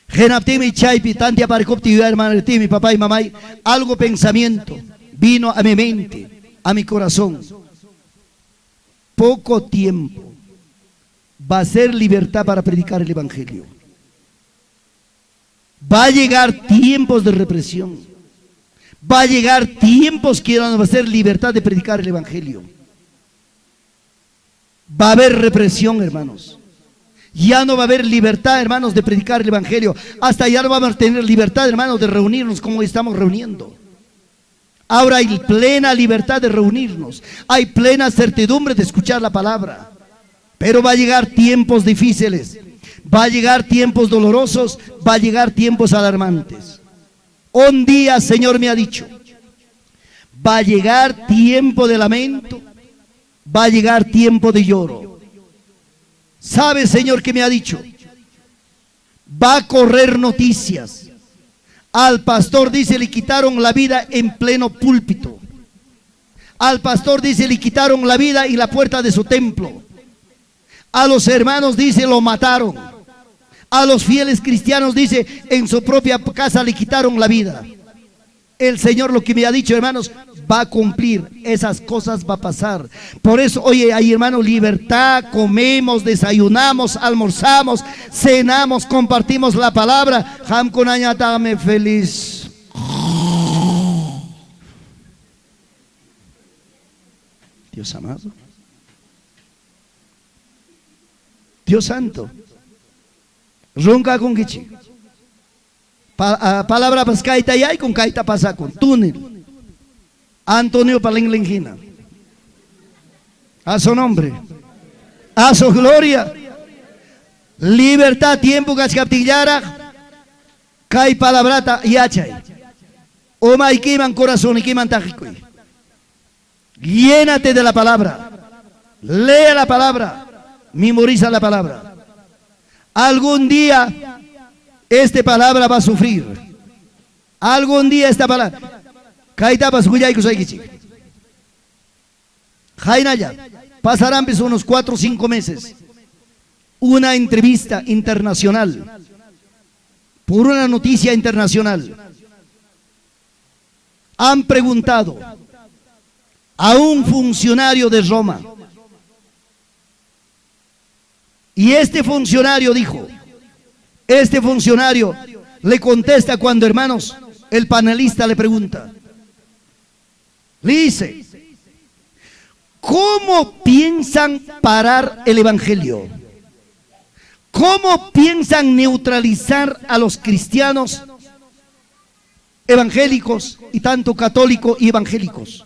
genaptimi chaipi tantia paricopti yuya imanartimi papá y mamá, algo pensamiento vino a mi mente, a mi corazón. Poco tiempo va a ser libertad para predicar el evangelio. Va a llegar tiempos de represión. Va a llegar tiempos que no va a ser libertad de predicar el evangelio. Va a haber represión, hermanos. Ya no va a haber libertad, hermanos, de predicar el evangelio. Hasta ya no vamos a tener libertad, hermanos, de reunirnos como estamos reuniendo. Ahora hay plena libertad de reunirnos. Hay plena certidumbre de escuchar la palabra. Pero va a llegar tiempos difíciles. Va a llegar tiempos dolorosos, va a llegar tiempos alarmantes. Un día, Señor me ha dicho, va a llegar tiempo de lamento, va a llegar tiempo de lloro. ¿Sabe, Señor, que me ha dicho? Va a correr noticias. Al pastor, dice, le quitaron la vida en pleno púlpito. Al pastor, dice, le quitaron la vida y la puerta de su templo. A los hermanos, dice, lo mataron. A los fieles cristianos, dice, en su propia casa le quitaron la vida. El Señor lo que me ha dicho, hermanos, va a cumplir. Esas cosas va a pasar. Por eso, oye, ahí, hermano, libertad, comemos, desayunamos, almorzamos, cenamos, compartimos la palabra. Ham con añatame feliz. Dios amado, Dios santo, ronca con quichi. Palabra pascaita y hay con caita pasa con túnel. Antonio Palenglengina. A su nombre, a su gloria, libertad, tiempo, cascaptillara, cae palabrata y achay. Oma y queman corazón y queman tajicoy. Llénate de la palabra, lee la palabra, memoriza la palabra. Algún día esta palabra va a sufrir. Algún día esta palabra. Kaitapas huyay kusaykichi. Jainaya. Pasarán pues unos 4 o 5 meses. Una entrevista internacional. Por una noticia internacional. Han preguntado a un funcionario de Roma. Y este funcionario dijo, este funcionario le contesta cuando, hermanos, el panelista le pregunta. Le dice, ¿cómo piensan parar el evangelio? ¿Cómo piensan neutralizar a los cristianos evangélicos y tanto católicos y evangélicos?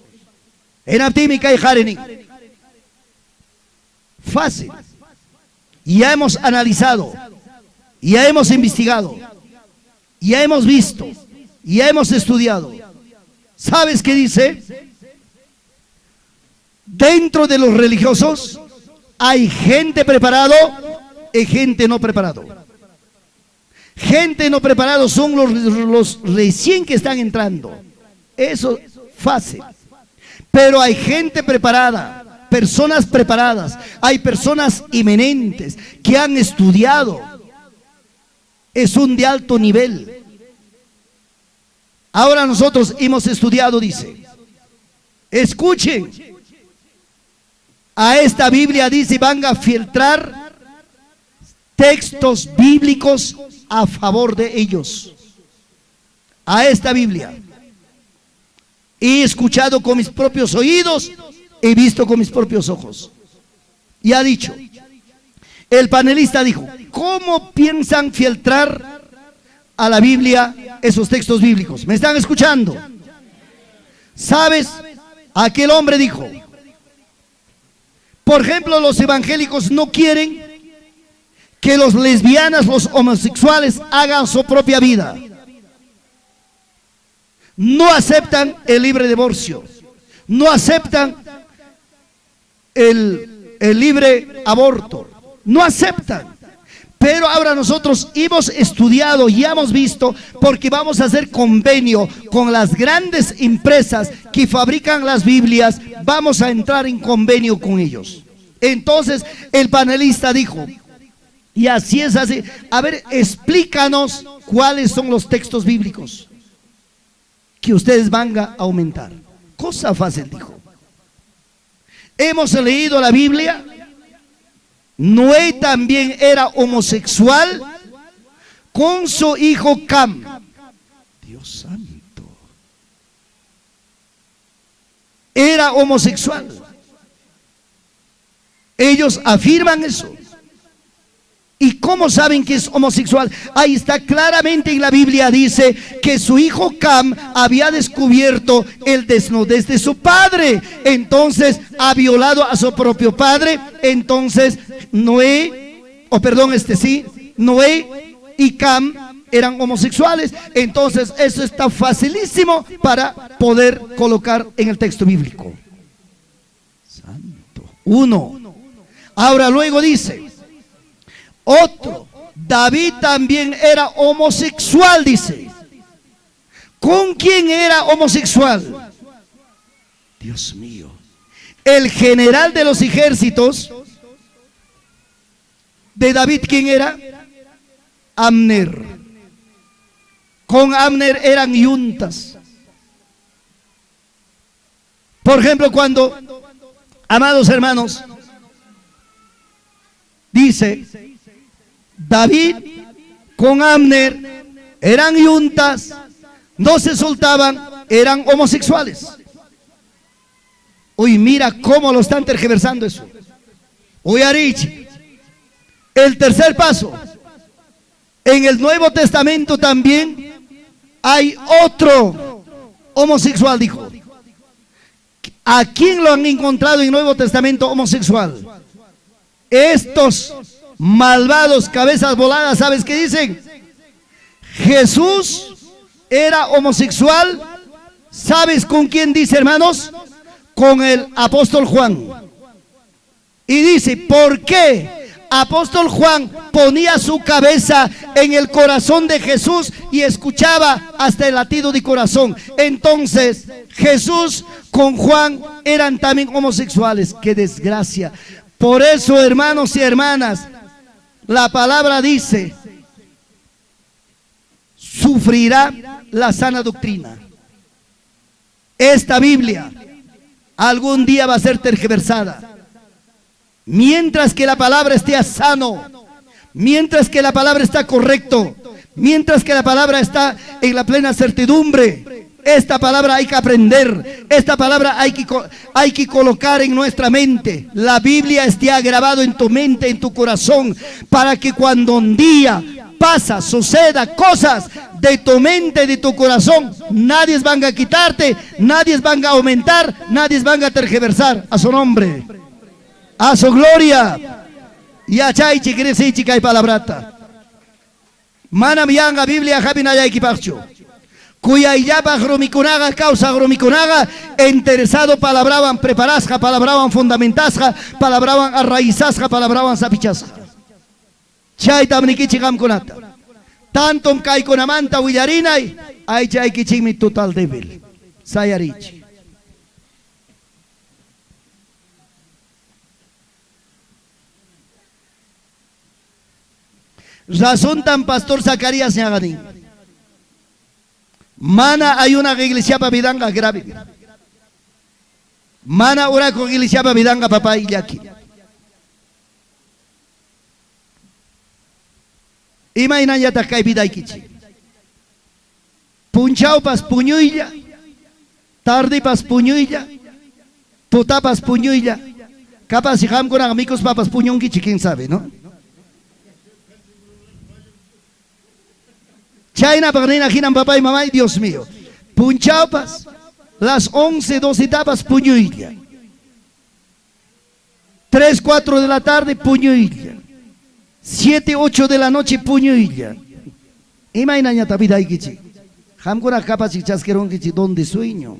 En Aptímica y Jareni. Fácil. Ya hemos analizado, ya hemos investigado, ya hemos visto, ya hemos estudiado. ¿Sabes qué dice? Dentro de los religiosos hay gente preparado y gente no preparado. Gente no preparado son los recién que están entrando. Eso es fácil. Pero hay gente preparada, personas preparadas, hay personas eminentes que han estudiado. Es un de alto nivel. Ahora nosotros hemos estudiado, dice. Escuchen. A esta Biblia dice, van a filtrar textos bíblicos a favor de ellos. A esta Biblia. He escuchado con mis propios oídos, he visto con mis propios ojos. Y ha dicho, el panelista dijo, ¿cómo piensan filtrar a la Biblia esos textos bíblicos? ¿Me están escuchando? ¿Sabes? Aquel hombre dijo, por ejemplo, los evangélicos no quieren que los lesbianas, los homosexuales hagan su propia vida. No aceptan el libre divorcio, no aceptan el libre aborto, no aceptan. Pero ahora nosotros hemos estudiado y hemos visto, porque vamos a hacer convenio con las grandes empresas que fabrican las Biblias, vamos a entrar en convenio con ellos. Entonces el panelista dijo, y así es así, a ver, explícanos cuáles son los textos bíblicos que ustedes van a aumentar. Cosa fácil, dijo. Hemos leído la Biblia. Noé también era homosexual con su hijo Cam. Dios santo. Era homosexual. Ellos afirman eso. ¿Y cómo saben que es homosexual? Ahí está claramente en la Biblia, dice que su hijo Cam había descubierto el desnudez de su padre. Entonces ha violado a su propio padre. Entonces Noé y Cam eran homosexuales. Entonces eso está facilísimo para poder colocar en el texto bíblico. Santo. Uno. Ahora luego dice, otro, David también era homosexual, dice. ¿Con quién era homosexual? Dios mío. El general de los ejércitos de David, ¿quién era? Abner. Con Abner eran yuntas. Por ejemplo, cuando, amados hermanos, dice, David con Abner eran yuntas, no se soltaban, eran homosexuales. Uy, mira cómo lo están tergiversando eso. Uy, Arich. El tercer paso. En el Nuevo Testamento también hay otro homosexual, dijo. ¿A quién lo han encontrado en el Nuevo Testamento homosexual? Estos malvados cabezas voladas, ¿sabes qué dicen? Jesús era homosexual. ¿Sabes con quién dice, hermanos? Con el apóstol Juan. Y dice, ¿por qué apóstol Juan ponía su cabeza en el corazón de Jesús y escuchaba hasta el latido de corazón? Entonces Jesús con Juan eran también homosexuales. ¡Qué desgracia! Por eso, hermanos y hermanas, la palabra dice, sufrirá la sana doctrina. Esta Biblia algún día va a ser tergiversada. Mientras que la palabra esté sano, mientras que la palabra está correcto, mientras que la palabra está en la plena certidumbre, esta palabra hay que aprender, esta palabra hay que colocar en nuestra mente. La Biblia esté grabado en tu mente, en tu corazón, para que cuando un día pasa, suceda cosas de tu mente, de tu corazón, nadie van a quitarte, nadie van a aumentar, nadie van a tergiversar. A su nombre, a su gloria. Y a chay chiquirisi chica y palabrata. Mana mianga Biblia jabinaya equipacho. Cuya yapa gromikunaga, causa gromikunaga, interesado palabraban preparasja, palabraban fundamentasja, palabraban arraizasja, palabraban sapichasja. Chay tamniki chigam konata. Tantom kai konamanta willarinay, ay chay kichigmi total débil. Sayarich. Razón tan pastor Zacarías ñagani. Mana hay una iglesia para vidanga grave. Mana una iglesia para vidanga papá y yaki. Imagina ya ta kai vida ikichi. Punchao pas puñuilla. Tarde pas puñuilla. Puta pas puñuilla. Capaz si ham con amigos papas puñón kichi, quién sabe, ¿no? China para giran papá y mamá y Dios mío. Punchaupas, las 11, 12 etapas, puñuilla. 3, 4 de la tarde, puñuilla. 7, 8 de la noche, puñuilla. Imagina ya vida y kichi. Hamgura capaz y chasquerón kichi, donde sueño.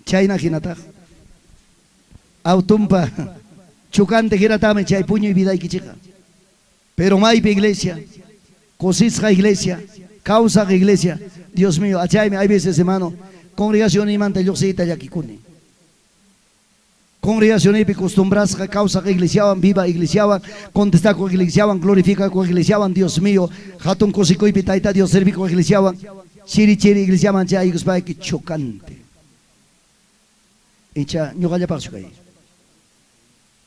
China ginata. Autumpa. Chocante giratame, chay puño y vida y kichica. Pero maipe iglesia, cosisca iglesia, causa iglesia. Dios mío, achayme, hay veces, hermano, congregación y manta yo se ya kikuni. Congregación y costumbras, causa iglesiaban, viva iglesiaban, contestar con iglesiaban, glorifica con iglesiaban, Dios mío, hatun cosico y pitaita, Dios serví con iglesiaban, chiri chiri iglesiaban, ya hijos para que chocante. Echa, no vaya para su calle.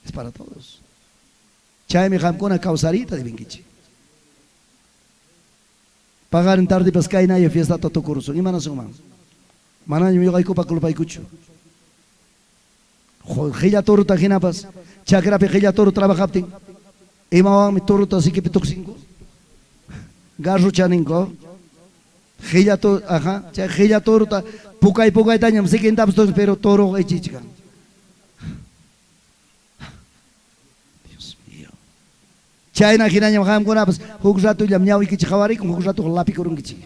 Es para todos. Chay me con una causarita de Benquichi. Pagar en tarde para caer y fiesta todo curso. Y manos humanos. Manan yo hay copa culpa y cucho. Gilla toro tajinapas. Chakra pe gilla toro trabajaptin. Y mamá mi toro así que pitok 5. Garro chaningo. Gilla toro, ajá. Gilla toro ta puca y tañam. Sí que entabas todos pero toro echichica. China ginanya maham guna pas hukusatu jam nyawi kici khawari kum hukusatu lapi kurung kici.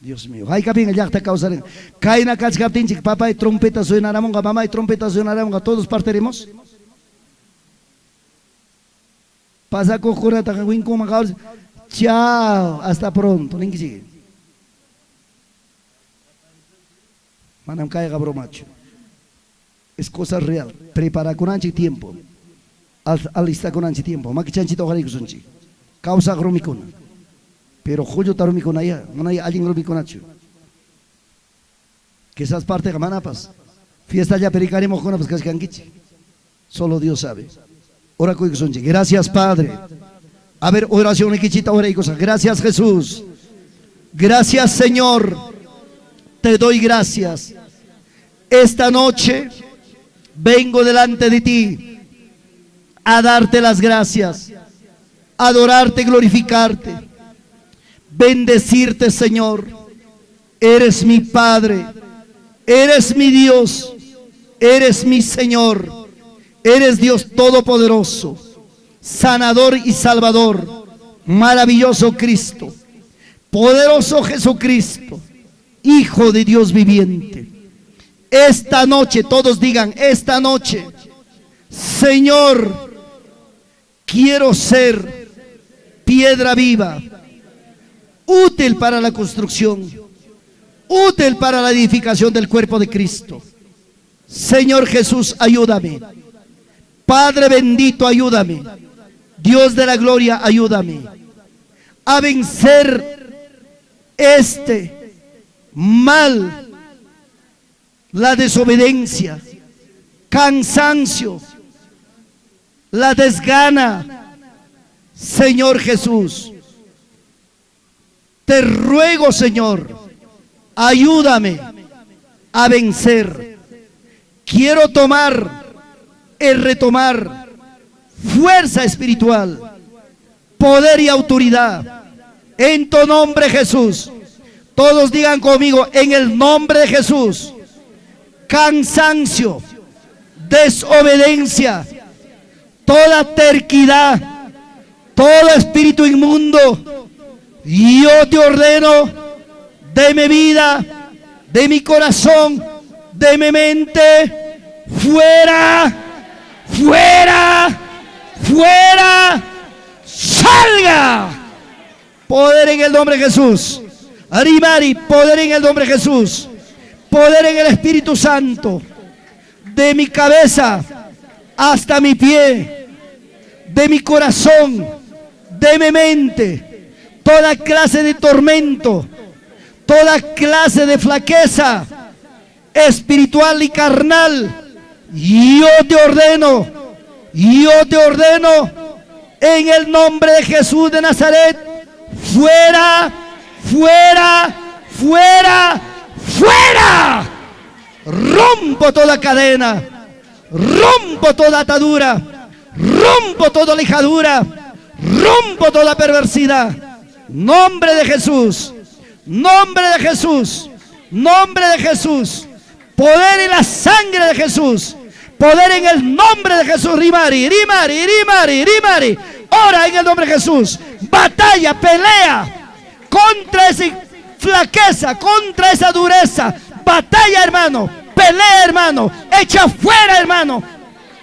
Dios mío, hay kaping ya ta causar. Kaina kach kaptin chik papá y trompeta sonaramos, mamá y trompeta sonaramos, todos partiremos. Pasa kokura ta win kum kaus. Chao, hasta pronto, ning kici. Manam kaya gabromacho. Es cosa real. Prepara con anchi tiempo. Alista con anchi tiempo. Makichanchito ojalá sunchi. Causa gromicona. Pero joyo taromicona ya. No hay alguien gromiconacho. Que esas partes de manapas. Fiesta ya pericaremos con las cascanquichi. Solo Dios sabe. Ora con sunchi. Gracias Padre. A ver, oración equichita, ora y cosa. Gracias Jesús. Gracias Señor. te doy gracias. Esta noche vengo delante de ti a darte las gracias, adorarte, glorificarte, bendecirte, Señor. Eres mi Padre, eres mi Dios, eres mi Señor, eres Dios Todopoderoso, sanador y salvador, maravilloso Cristo, poderoso Jesucristo, Hijo de Dios viviente. Esta noche, todos digan, esta noche, Señor, quiero ser piedra viva, útil para la construcción, útil para la edificación del cuerpo de Cristo. Señor Jesús, ayúdame. Padre bendito, ayúdame. Dios de la gloria, ayúdame a vencer este mal, la desobediencia, cansancio, la desgana. Señor Jesús, te ruego, Señor, ayúdame a vencer. Quiero retomar fuerza espiritual, poder y autoridad en tu nombre, Jesús. Todos digan conmigo, en el nombre de Jesús. Cansancio, desobediencia, toda terquedad, todo espíritu inmundo, yo te ordeno de mi vida, de mi corazón, de mi mente, fuera, fuera, fuera, salga. Poder en el nombre de Jesús. Arimari, poder en el nombre de Jesús. Poder en el Espíritu Santo. De mi cabeza hasta mi pie, de mi corazón, de mi mente, toda clase de tormento, toda clase de flaqueza espiritual y carnal, yo te ordeno en el nombre de Jesús de Nazaret, fuera, fuera, fuera, fuera. Rompo toda cadena, rompo toda atadura, rompo toda lijadura, rompo toda perversidad. Nombre de Jesús, nombre de Jesús, nombre de Jesús. Poder en la sangre de Jesús, poder en el nombre de Jesús. Rimari, rimari, rimari, rimari. Ora en el nombre de Jesús. Batalla, pelea contra esa flaqueza, contra esa dureza. Batalla, hermano, pelea, hermano, echa fuera, hermano,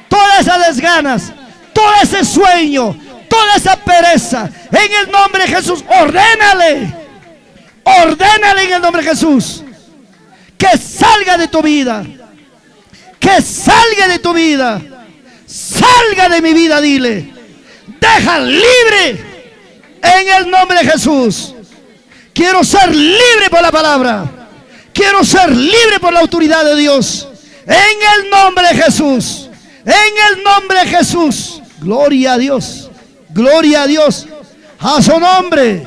todas esas desganas, todo ese sueño, toda esa pereza, en el nombre de Jesús. Ordénale en el nombre de Jesús, que salga de tu vida, que salga de tu vida, salga de mi vida, dile, deja libre en el nombre de Jesús. Quiero ser libre por la palabra. Quiero ser libre por la autoridad de Dios. En el nombre de Jesús. En el nombre de Jesús. Gloria a Dios. Gloria a Dios. A su nombre.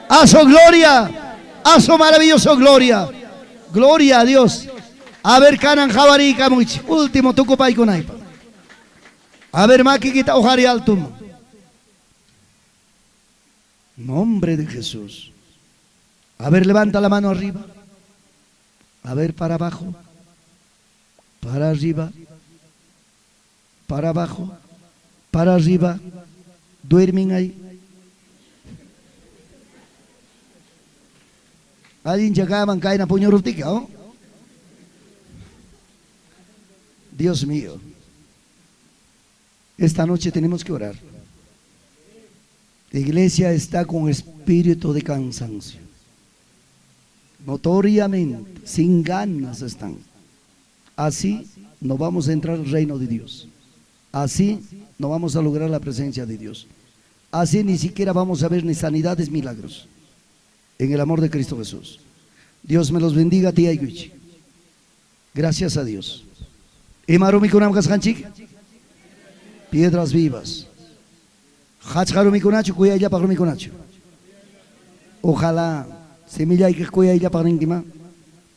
A su gloria. A su maravillosa gloria. Gloria a Dios. A ver, Canan Javari Camuch. Último, toco pa con aipa. A ver, Maquita Ojari Altum. Nombre de Jesús. A ver, levanta la mano arriba. A ver, para abajo, para arriba, para abajo, para arriba. Duermen ahí. Alguien llegaban, caen a puño rutica, ¿no? Dios mío, esta noche tenemos que orar. La iglesia está con espíritu de cansancio. Notoriamente, sin ganas están. Así no vamos a entrar al reino de Dios. Así no vamos a lograr la presencia de Dios. Así ni siquiera vamos a ver ni sanidades, milagros. En el amor de Cristo Jesús. Dios me los bendiga, tía Iguichi. Gracias a Dios. Piedras vivas. Ojalá semilla y que cuya ella para intima.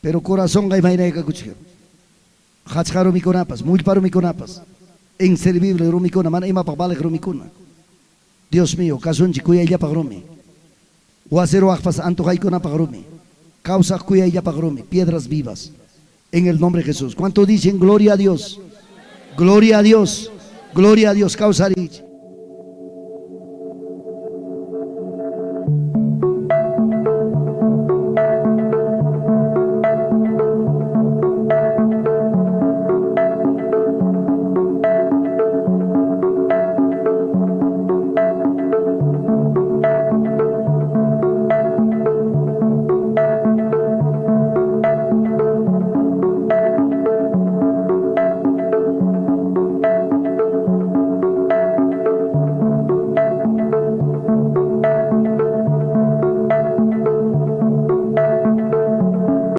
pero corazón hay vaina que cuchillo. Hacharo mi conapas, muy paro mi conapas. Inservible rumicona, mana ima papale rumicona. Dios mío, casunchi cuya ya pagrumi. Guacero akpas antojay con pagrumi. Causa cuya ya pagrumi, piedras vivas. En el nombre de Jesús. ¿Cuánto dicen gloria a Dios? Gloria a Dios. Gloria a Dios. Causa